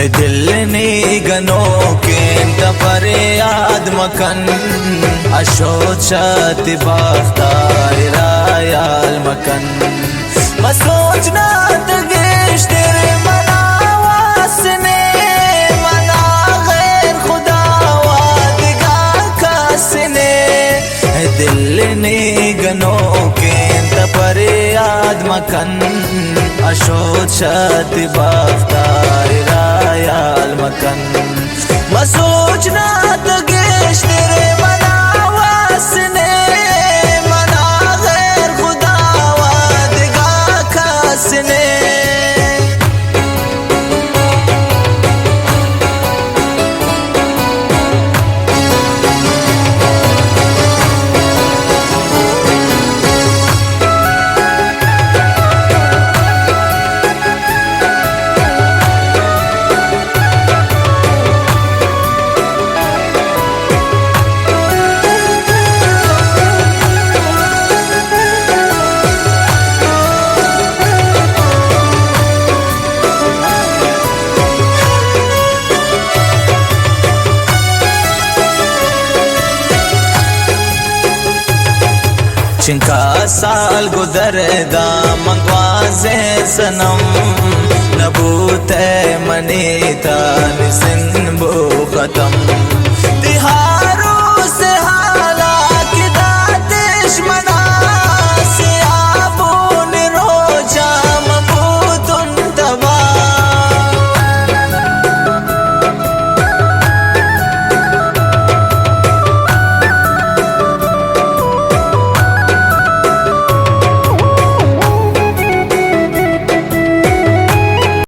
दिल ने गनो के इंत फरियाद मकन अशोचत बाख्तार रायाल मकन मसोचना तगेश तेरे मनावासने मना गैर खुदा वादिगा कासने दिल ने गनो के इंत फरियाद मकन अशोचत बाख्तार रायाल मकन मसोचना तगेश तेरे मनावासने मना गैर खुदा वादिगा कासने जिनका साल गुजरदा मंगवाजे सनम नबूत मनीता निसिन बो खत्म